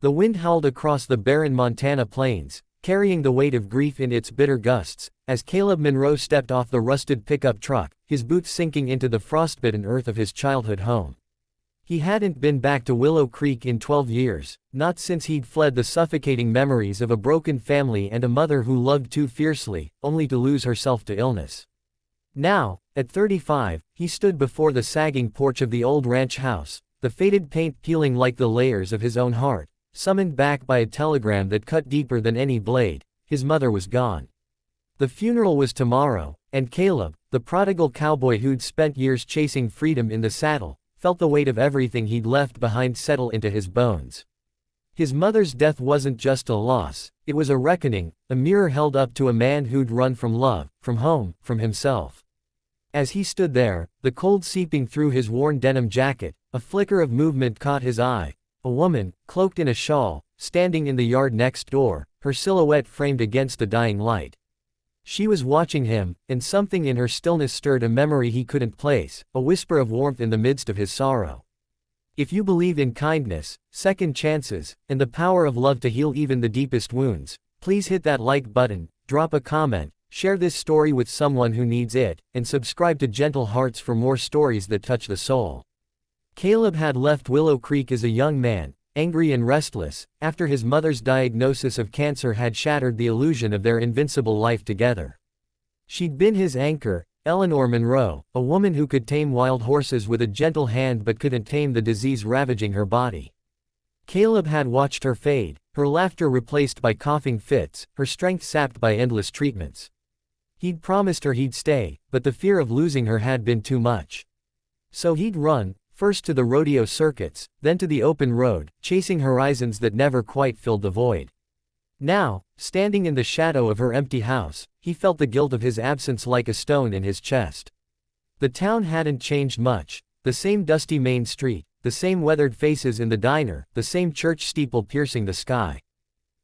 The wind howled across the barren Montana plains, carrying the weight of grief in its bitter gusts, as Caleb Monroe stepped off the rusted pickup truck, his boots sinking into the frostbitten earth of his childhood home. He hadn't been back to Willow Creek in 12 years, not since he'd fled the suffocating memories of a broken family and a mother who loved too fiercely, only to lose herself to illness. Now, at 35, he stood before the sagging porch of the old ranch house, the faded paint peeling like the layers of his own heart, summoned back by a telegram that cut deeper than any blade. His mother was gone. The funeral was tomorrow, and Caleb, the prodigal cowboy who'd spent years chasing freedom in the saddle, felt the weight of everything he'd left behind settle into his bones. His mother's death wasn't just a loss, it was a reckoning, a mirror held up to a man who'd run from love, from home, from himself. As he stood there, the cold seeping through his worn denim jacket, a flicker of movement caught his eye. A woman, cloaked in a shawl, standing in the yard next door, her silhouette framed against the dying light. She was watching him, and something in her stillness stirred a memory he couldn't place, a whisper of warmth in the midst of his sorrow. If you believe in kindness, second chances, and the power of love to heal even the deepest wounds, please hit that like button, drop a comment, share this story with someone who needs it, and subscribe to Gentle Hearts for more stories that touch the soul. Caleb had left Willow Creek as a young man, angry and restless, after his mother's diagnosis of cancer had shattered the illusion of their invincible life together. She'd been his anchor, Eleanor Monroe, a woman who could tame wild horses with a gentle hand but couldn't tame the disease ravaging her body. Caleb had watched her fade, her laughter replaced by coughing fits, her strength sapped by endless treatments. He'd promised her he'd stay, but the fear of losing her had been too much. So he'd run, first to the rodeo circuits, then to the open road, chasing horizons that never quite filled the void. Now, standing in the shadow of her empty house, he felt the guilt of his absence like a stone in his chest. The town hadn't changed much, the same dusty main street, the same weathered faces in the diner, the same church steeple piercing the sky.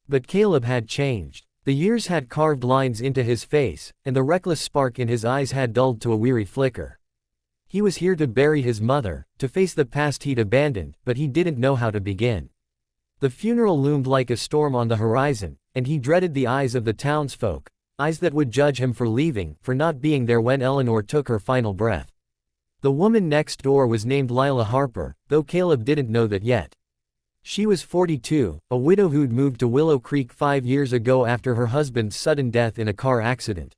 But Caleb had changed. The years had carved lines into his face, and the reckless spark in his eyes had dulled to a weary flicker. He was here to bury his mother, to face the past he'd abandoned, but he didn't know how to begin. The funeral loomed like a storm on the horizon, and he dreaded the eyes of the townsfolk, eyes that would judge him for leaving, for not being there when Eleanor took her final breath. The woman next door was named Lila Harper, though Caleb didn't know that yet. She was 42, a widow who'd moved to Willow Creek 5 years ago after her husband's sudden death in a car accident.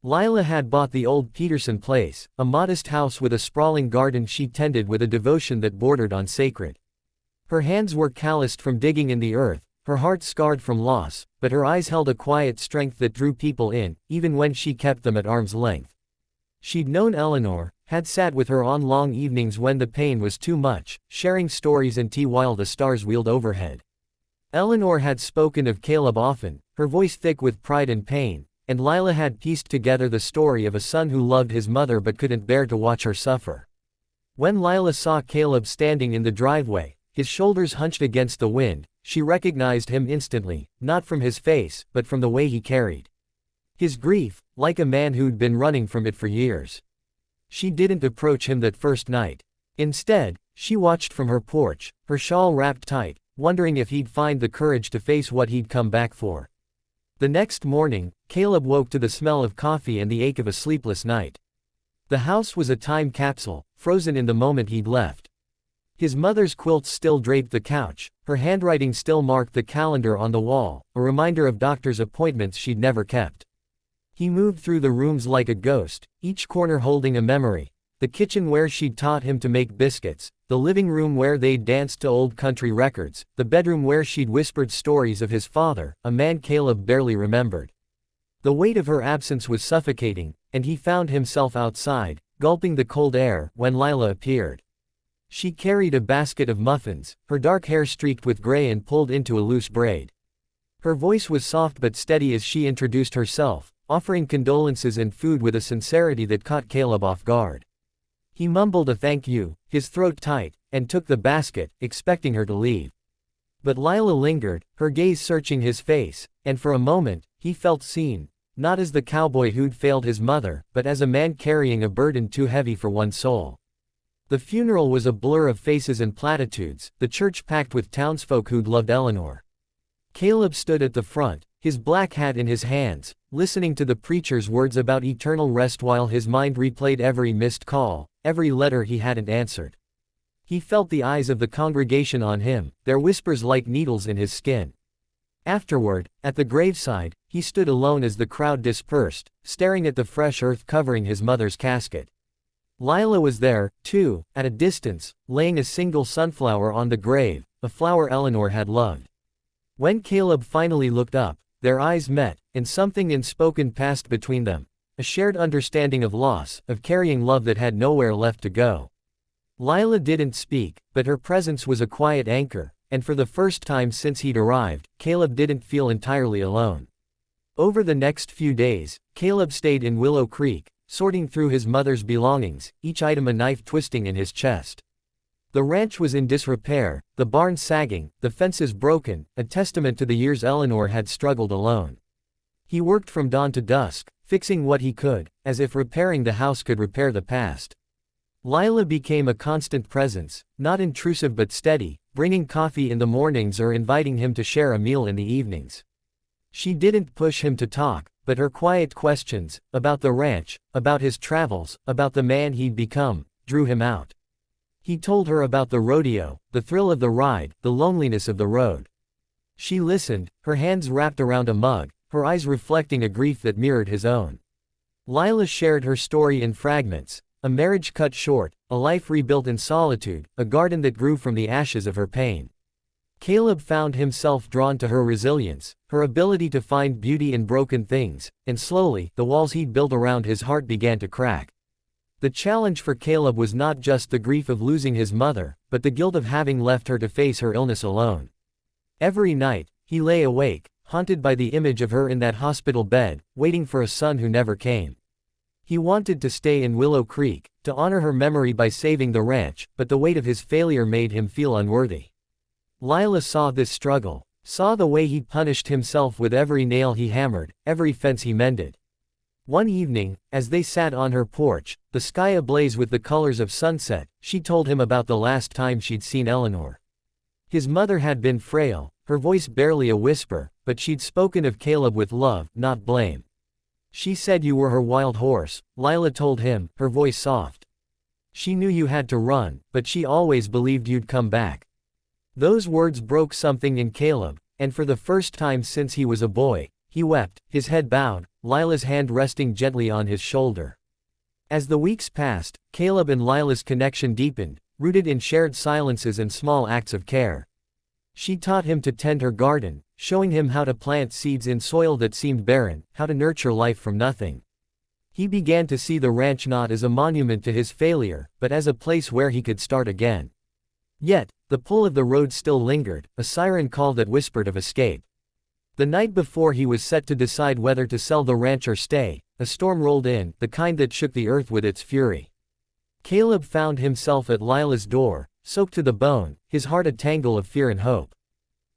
Lila had bought the old Peterson place, a modest house with a sprawling garden she tended with a devotion that bordered on sacred. Her hands were calloused from digging in the earth, her heart scarred from loss, but her eyes held a quiet strength that drew people in, even when she kept them at arm's length. She'd known Eleanor, had sat with her on long evenings when the pain was too much, sharing stories and tea while the stars wheeled overhead. Eleanor had spoken of Caleb often, her voice thick with pride and pain, and Lila had pieced together the story of a son who loved his mother but couldn't bear to watch her suffer. When Lila saw Caleb standing in the driveway, his shoulders hunched against the wind, she recognized him instantly, not from his face, but from the way he carried his grief, like a man who'd been running from it for years. She didn't approach him that first night. Instead, she watched from her porch, her shawl wrapped tight, wondering if he'd find the courage to face what he'd come back for. The next morning, Caleb woke to the smell of coffee and the ache of a sleepless night. The house was a time capsule, frozen in the moment he'd left. His mother's quilts still draped the couch, her handwriting still marked the calendar on the wall, a reminder of doctor's appointments she'd never kept. He moved through the rooms like a ghost, each corner holding a memory. The kitchen where she'd taught him to make biscuits, the living room where they'd danced to old country records, the bedroom where she'd whispered stories of his father, a man Caleb barely remembered. The weight of her absence was suffocating, and he found himself outside, gulping the cold air, when Lila appeared. She carried a basket of muffins, her dark hair streaked with gray and pulled into a loose braid. Her voice was soft but steady as she introduced herself, offering condolences and food with a sincerity that caught Caleb off guard. He mumbled a thank you, his throat tight, and took the basket, expecting her to leave. But Lila lingered, her gaze searching his face, and for a moment, he felt seen, not as the cowboy who'd failed his mother, but as a man carrying a burden too heavy for one soul. The funeral was a blur of faces and platitudes, the church packed with townsfolk who'd loved Eleanor. Caleb stood at the front, his black hat in his hands, listening to the preacher's words about eternal rest while his mind replayed every missed call, every letter he hadn't answered. He felt the eyes of the congregation on him, their whispers like needles in his skin. Afterward, at the graveside, he stood alone as the crowd dispersed, staring at the fresh earth covering his mother's casket. Lila was there, too, at a distance, laying a single sunflower on the grave, a flower Eleanor had loved. When Caleb finally looked up, their eyes met, and something unspoken passed between them, a shared understanding of loss, of carrying love that had nowhere left to go. Lila didn't speak, but her presence was a quiet anchor, and for the first time since he'd arrived, Caleb didn't feel entirely alone. Over the next few days, Caleb stayed in Willow Creek, sorting through his mother's belongings, each item a knife twisting in his chest. The ranch was in disrepair, the barn sagging, the fences broken, a testament to the years Eleanor had struggled alone. He worked from dawn to dusk, fixing what he could, as if repairing the house could repair the past. Lila became a constant presence, not intrusive but steady, bringing coffee in the mornings or inviting him to share a meal in the evenings. She didn't push him to talk, but her quiet questions, about the ranch, about his travels, about the man he'd become, drew him out. He told her about the rodeo, the thrill of the ride, the loneliness of the road. She listened, her hands wrapped around a mug, her eyes reflecting a grief that mirrored his own. Lila shared her story in fragments, a marriage cut short, a life rebuilt in solitude, a garden that grew from the ashes of her pain. Caleb found himself drawn to her resilience, her ability to find beauty in broken things, and slowly, the walls he'd built around his heart began to crack. The challenge for Caleb was not just the grief of losing his mother, but the guilt of having left her to face her illness alone. Every night, he lay awake, haunted by the image of her in that hospital bed, waiting for a son who never came. He wanted to stay in Willow Creek, to honor her memory by saving the ranch, but the weight of his failure made him feel unworthy. Lila saw this struggle, saw the way he punished himself with every nail he hammered, every fence he mended. One evening, as they sat on her porch, the sky ablaze with the colors of sunset, she told him about the last time she'd seen Eleanor. His mother had been frail, her voice barely a whisper, but she'd spoken of Caleb with love, not blame. She said you were her wild horse, Lila told him, her voice soft. She knew you had to run, but she always believed you'd come back. Those words broke something in Caleb, and for the first time since he was a boy, he wept, his head bowed, Lila's hand resting gently on his shoulder. As the weeks passed, Caleb and Lila's connection deepened, rooted in shared silences and small acts of care. She taught him to tend her garden, showing him how to plant seeds in soil that seemed barren, how to nurture life from nothing. He began to see the ranch not as a monument to his failure, but as a place where he could start again. Yet, the pull of the road still lingered, a siren call that whispered of escape. The night before he was set to decide whether to sell the ranch or stay, a storm rolled in, the kind that shook the earth with its fury. Caleb found himself at Lila's door, soaked to the bone, his heart a tangle of fear and hope.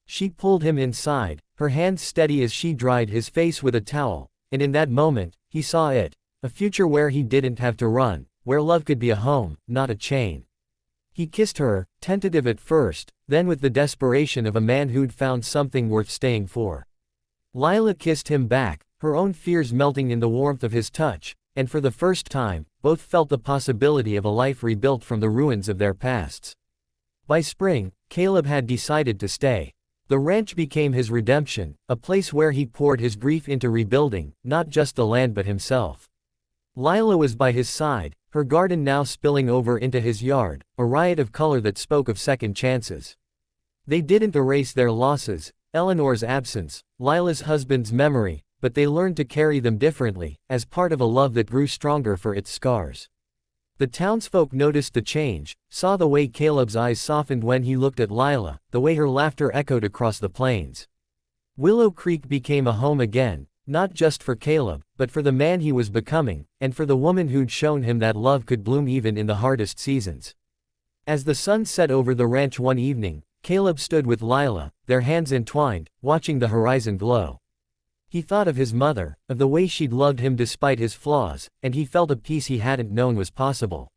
She pulled him inside, her hands steady as she dried his face with a towel, and in that moment, he saw it, a future where he didn't have to run, where love could be a home, not a chain. He kissed her, tentative at first, then with the desperation of a man who'd found something worth staying for. Lila kissed him back, her own fears melting in the warmth of his touch, and for the first time, both felt the possibility of a life rebuilt from the ruins of their pasts. By spring, Caleb had decided to stay. The ranch became his redemption, a place where he poured his grief into rebuilding, not just the land but himself. Lila was by his side, her garden now spilling over into his yard, a riot of color that spoke of second chances. They didn't erase their losses, Eleanor's absence, Lila's husband's memory, but they learned to carry them differently, as part of a love that grew stronger for its scars. The townsfolk noticed the change, saw the way Caleb's eyes softened when he looked at Lila, the way her laughter echoed across the plains. Willow Creek became a home again, not just for Caleb, but for the man he was becoming, and for the woman who'd shown him that love could bloom even in the hardest seasons. As the sun set over the ranch one evening, Caleb stood with Lila, their hands entwined, watching the horizon glow. He thought of his mother, of the way she'd loved him despite his flaws, and he felt a peace he hadn't known was possible.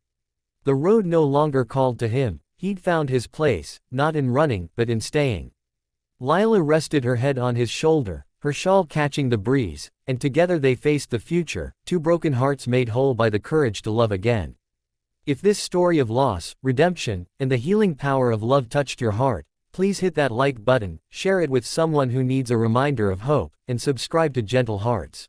The road no longer called to him, he'd found his place, not in running, but in staying. Lila rested her head on his shoulder, her shawl catching the breeze, and together they faced the future, two broken hearts made whole by the courage to love again. If this story of loss, redemption, and the healing power of love touched your heart, please hit that like button, share it with someone who needs a reminder of hope, and subscribe to Gentle Hearts.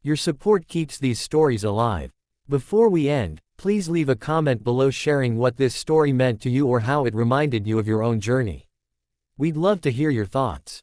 Your support keeps these stories alive. Before we end, please leave a comment below sharing what this story meant to you or how it reminded you of your own journey. We'd love to hear your thoughts.